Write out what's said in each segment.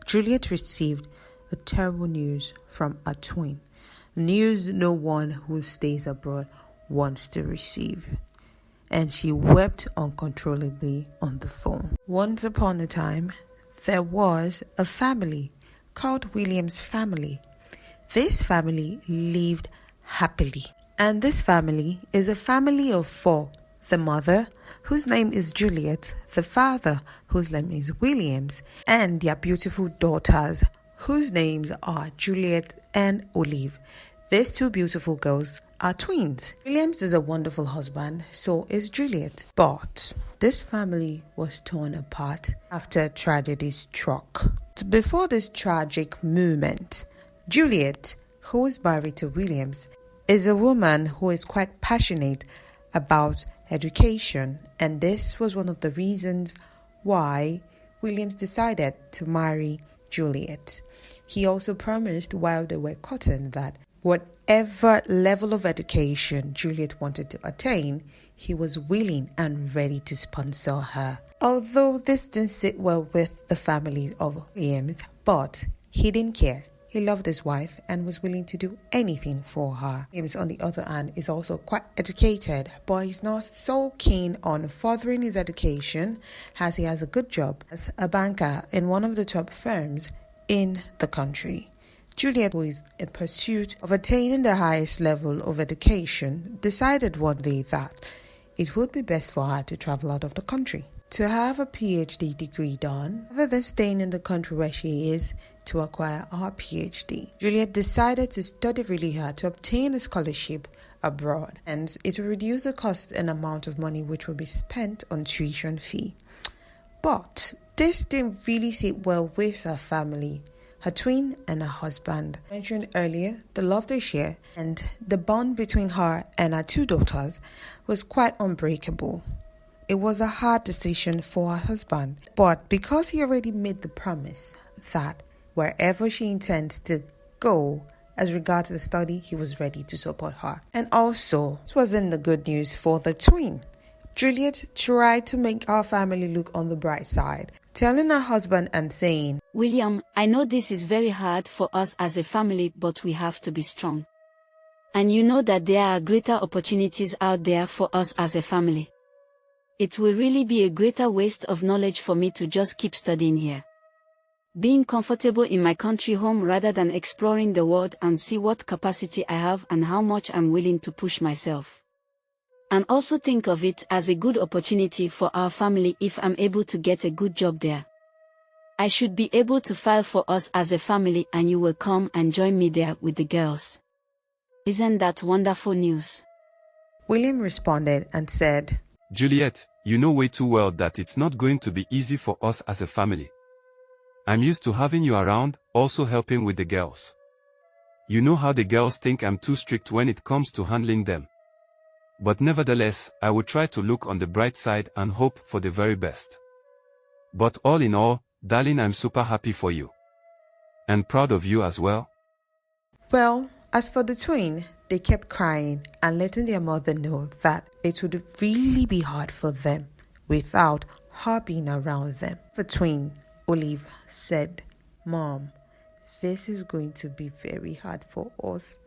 Juliet received a terrible news from her twin. News no one who stays abroad wants to receive. And she wept uncontrollably on the phone. Once upon a time, there was a family called William's family. This family lived happily. And this family is a family of 4. The mother, whose name is Juliet, the father, whose name is Williams, and their beautiful daughters, whose names are Juliet and Olive. These 2 beautiful girls are twins. Williams is a wonderful husband, so is Juliet. But this family was torn apart after tragedy struck. Before this tragic moment, Juliet, who is married to Williams, is a woman who is quite passionate about education, and this was one of the reasons why Williams decided to marry Juliet. He also promised while they were courting that whatever level of education Juliet wanted to attain, he was willing and ready to sponsor her. Although this didn't sit well with the family of Williams, but he didn't care. He loved his wife and was willing to do anything for her. James, on the other hand, is also quite educated, but he's not so keen on furthering his education as he has a good job as a banker in one of the top firms in the country. Juliet, who is in pursuit of attaining the highest level of education, decided one day that it would be best for her to travel out of the country to have a PhD degree done, rather than staying in the country where she is to acquire her PhD. Juliet decided to study really hard to obtain a scholarship abroad, and it will reduce the cost and amount of money which will be spent on tuition fee. But this didn't really sit well with her family, her twin and her husband. I mentioned earlier the love they share and the bond between her and her 2 daughters was quite unbreakable. It was a hard decision for her husband, but because he already made the promise that wherever she intends to go as regards the study, he was ready to support her. And also, this wasn't the good news for the twin. Juliet tried to make our family look on the bright side, telling her husband and saying, "William, I know this is very hard for us as a family, but we have to be strong. And you know that there are greater opportunities out there for us as a family. It will really be a greater waste of knowledge for me to just keep studying here. Being comfortable in my country home rather than exploring the world and see what capacity I have and how much I'm willing to push myself. And also think of it as a good opportunity for our family if I'm able to get a good job there. I should be able to file for us as a family and you will come and join me there with the girls. Isn't that wonderful news?" William responded and said, "Juliet, you know way too well that it's not going to be easy for us as a family. I'm used to having you around, also helping with the girls. You know how the girls think I'm too strict when it comes to handling them. But nevertheless, I will try to look on the bright side and hope for the very best. But all in all, darling, I'm super happy for you. And proud of you as well." Well, as for the twin, they kept crying and letting their mother know that it would really be hard for them without her being around them. The twin, Olive, said, "Mom, this is going to be very hard for us.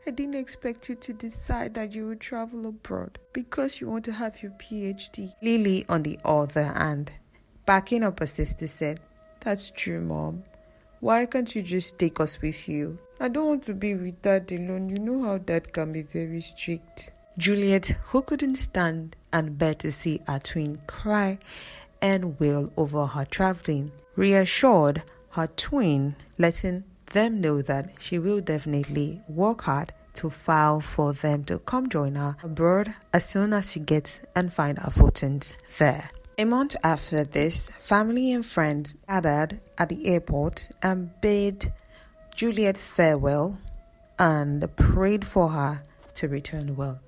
I didn't expect you to decide that you would travel abroad because you want to have your PhD. Lily, on the other hand, backing up her sister, said, "That's true, Mom. Why can't you just take us with you? I don't want to be with Dad alone. You know how Dad can be very strict." Juliet, who couldn't stand and bear to see her twin cry and wail over her traveling, reassured her twin, letting them know that she will definitely work hard to file for them to come join her abroad as soon as she gets and find her footings there. A month after this, family and friends gathered at the airport and bade Juliet farewell and prayed for her to return well.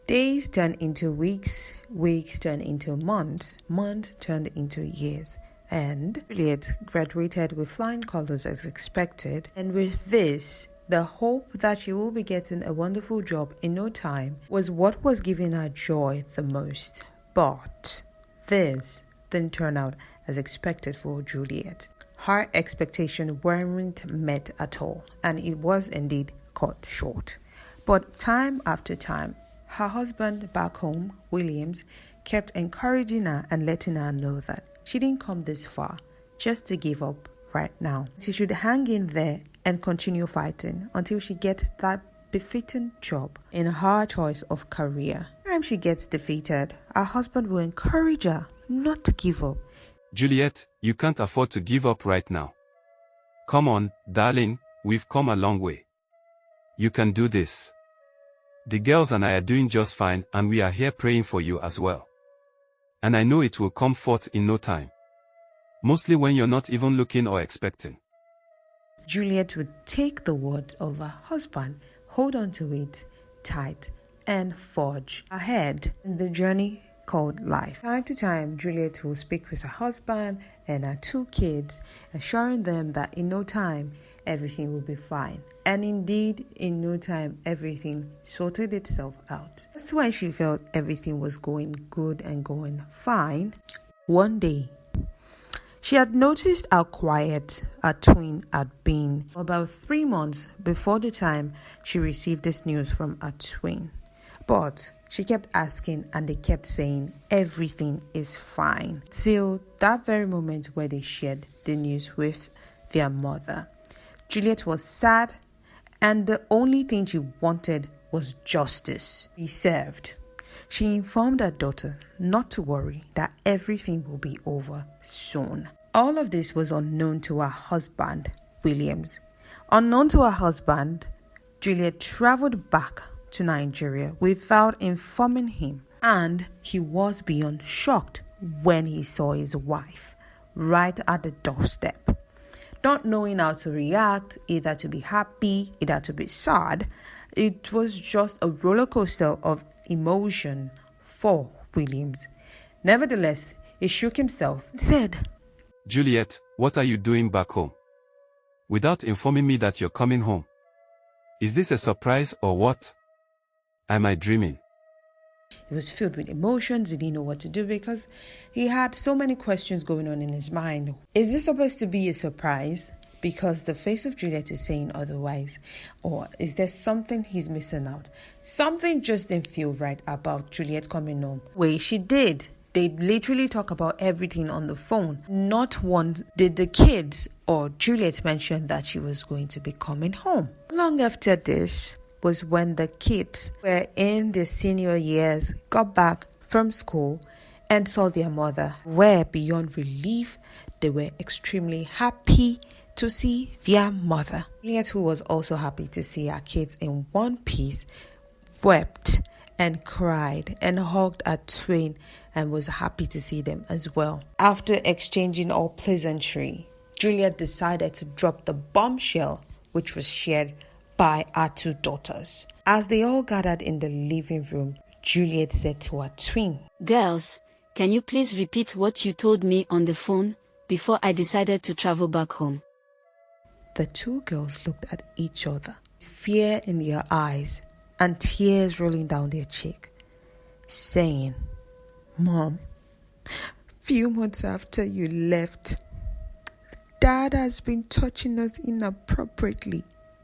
Days turned into weeks, weeks turned into months, months turned into years, and Juliet graduated with flying colors as expected. And with this, the hope that she will be getting a wonderful job in no time was what was giving her joy the most. But this didn't turn out as expected for Juliet. Her expectations weren't met at all, and it was indeed cut short. But time after time, her husband back home, Williams, kept encouraging her and letting her know that she didn't come this far just to give up right now. She should hang in there and continue fighting until she gets that befitting job in her choice of career. Time she gets defeated, her husband will encourage her not to give up. Juliet, you can't afford to give up right now. Come on, darling, we've come a long way. You can do this. The girls and I are doing just fine, and we are here praying for you as well. And I know it will come forth in no time. Mostly when you're not even looking or expecting. Juliet would take the words of her husband, hold on to it tight, and forge ahead in the journey called life. Time to time, Juliet will speak with her husband and her 2 kids, assuring them that in no time, everything will be fine. And indeed, in no time, everything sorted itself out. Just when she felt everything was going good and going fine, one day, she had noticed how quiet her twin had been about 3 months before the time she received this news from her twin. But she kept asking and they kept saying everything is fine. Till that very moment where they shared the news with their mother. Juliet was sad and the only thing she wanted was justice be served. She informed her daughter not to worry, that everything will be over soon. All of this was unknown to her husband, Williams. Unknown to her husband, Juliet traveled back to Nigeria without informing him, and he was beyond shocked when he saw his wife right at the doorstep. Not knowing how to react, either to be happy, either to be sad, it was just a roller coaster of emotion for Williams. Nevertheless, he shook himself and said, Juliet, what are you doing back home? Without informing me that you're coming home. Is this a surprise or what? Am I dreaming? He was filled with emotions. He didn't know what to do because he had so many questions going on in his mind. Is this supposed to be a surprise because the face of Juliet is saying otherwise? Or is there something he's missing out? Something just didn't feel right about Juliet coming home. Wait, she did. They literally talk about everything on the phone. Not once did the kids or Juliet mention that she was going to be coming home. Long after this was when the kids were in their senior years, got back from school and saw their mother. Where beyond relief, they were extremely happy to see their mother. Juliet, who was also happy to see her kids in one piece, wept and cried and hugged her twin and was happy to see them as well. After exchanging all pleasantry, Juliet decided to drop the bombshell which was shared by her 2 daughters. As they all gathered in the living room, Juliet said to her twin, Girls, can you please repeat what you told me on the phone before I decided to travel back home? The 2 girls looked at each other, fear in their eyes and tears rolling down their cheek, saying, Mom, few months after you left, Dad has been touching us inappropriately.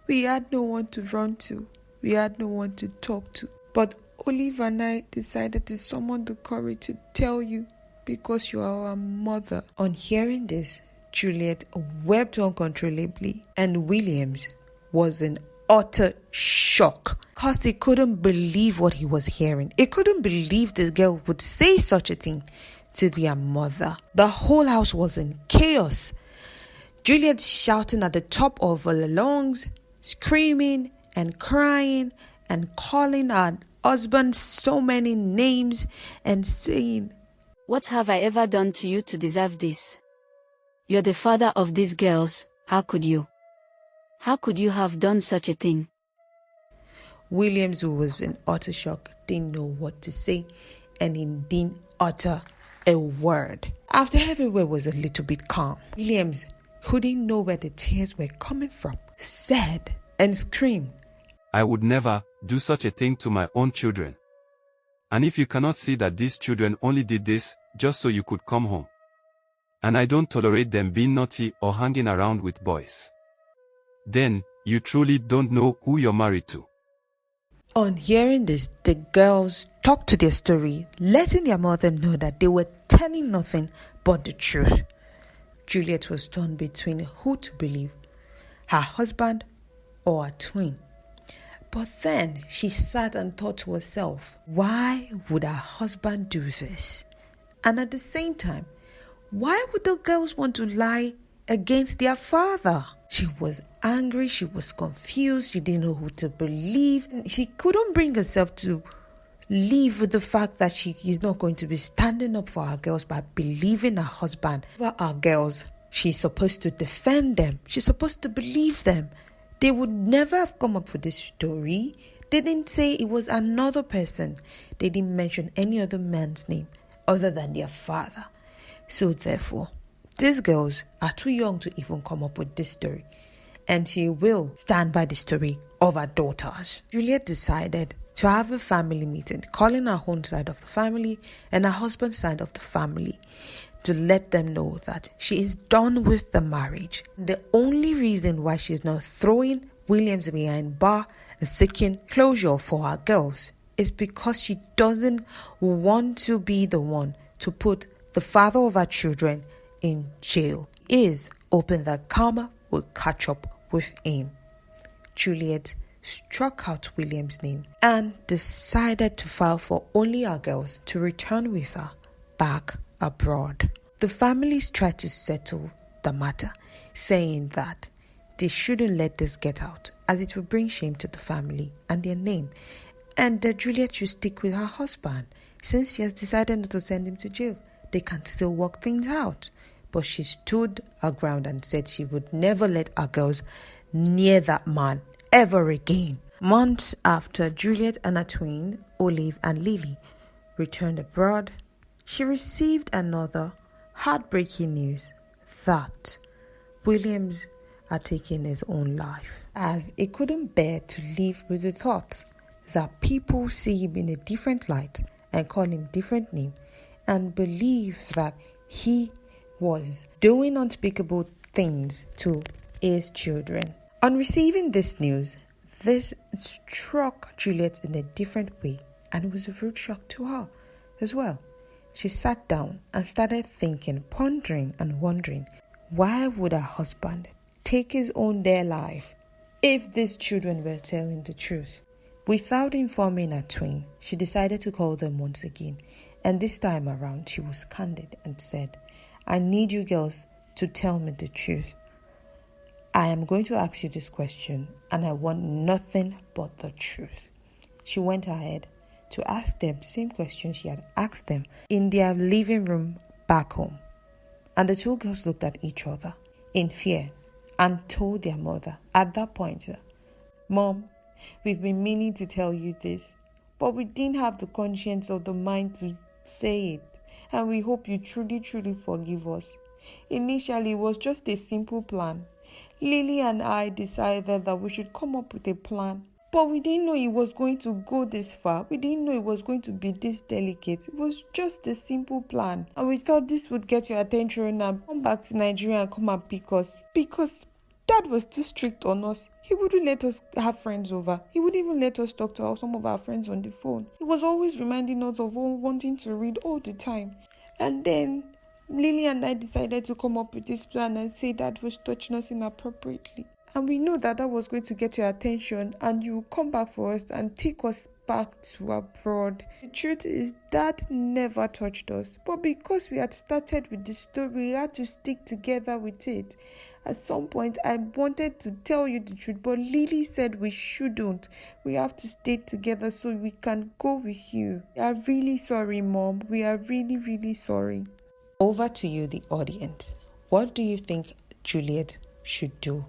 We had no one to run to. We had no one to talk to. But Olive and I decided to summon the courage to tell you because you are our mother. On hearing this, Juliet wept uncontrollably and Williams was in utter shock because he couldn't believe what he was hearing. He couldn't believe this girl would say such a thing to their mother. The whole house was in chaos. Juliet shouting at the top of her lungs, screaming and crying and calling her husband so many names and saying, What have I ever done to you to deserve this? You're the father of these girls. How could you? How could you have done such a thing? Williams, who was in utter shock, didn't know what to say and he didn't utter a word. After everywhere was a little bit calm, Williams, who didn't know where the tears were coming from, said and screamed, I would never do such a thing to my own children. And if you cannot see that these children only did this just so you could come home, and I don't tolerate them being naughty or hanging around with boys. Then, you truly don't know who you're married to. On hearing this, the girls talked to their story, letting their mother know that they were telling nothing but the truth. Juliet was torn between who to believe, her husband or a twin. But then she sat and thought to herself, why would her husband do this? And at the same time, why would the girls want to lie against their father? She was angry, she was confused, she didn't know who to believe. She couldn't bring herself to live with the fact that she is not going to be standing up for her girls by believing her husband. For our girls, she's supposed to defend them. She's supposed to believe them. They would never have come up with this story. They didn't say it was another person. They didn't mention any other man's name other than their father. So therefore, these girls are too young to even come up with this story. And she will stand by the story of her daughters. Juliet decided to have a family meeting, calling her own side of the family and her husband's side of the family, to let them know that she is done with the marriage. The only reason why she's not throwing Williams behind bar and seeking closure for her girls is because she doesn't want to be the one to put the father of her children in jail. Is hoping that karma will catch up with him. Juliet struck out William's name and decided to file for only her girls to return with her back abroad. The families tried to settle the matter, saying that they shouldn't let this get out, as it will bring shame to the family and their name, and that Juliet should stick with her husband. Since she has decided not to send him to jail, they can still work things out. But she stood her ground and said she would never let her girls near that man ever again. Months after Juliet and her twin, Olive and Lily, returned abroad, she received another heartbreaking news that Williams had taken his own life, as he couldn't bear to live with the thought that people see him in a different light and call him different name and believe that he was doing unspeakable things to his children. On receiving this news, this struck Juliet in a different way, and it was a rude shock to her as well. She sat down and started thinking, pondering and wondering, why would her husband take his own dear life if these children were telling the truth? Without informing her twin, she decided to call them once again, and this time around she was candid and said, I need you girls to tell me the truth. I am going to ask you this question, and I want nothing but the truth. She went ahead to ask them the same question she had asked them in their living room back home. And the two girls looked at each other in fear and told their mother at that point, Mom, we've been meaning to tell you this, but we didn't have the conscience or the mind to say it. And we hope you truly, truly forgive us. Initially, it was just a simple plan. Lily and I decided that we should come up with a plan. But we didn't know it was going to go this far. We didn't know it was going to be this delicate. It was just a simple plan. And we thought this would get your attention and come back to Nigeria and come and pick us. Because Dad was too strict on us. He wouldn't let us have friends over. He wouldn't even let us talk to some of our friends on the phone. He was always reminding us of wanting to read all the time. And then Lily and I decided to come up with this plan and say Dad was touching us inappropriately. And we knew that was going to get your attention and you would come back for us and take us back to abroad. The truth is, Dad never touched us. But because we had started with the story, we had to stick together with it. At some point, I wanted to tell you the truth, but Lily said we shouldn't. We have to stay together so we can go with you. We are really sorry, Mom. We are really, really sorry. Over to you, the audience. What do you think Juliet should do?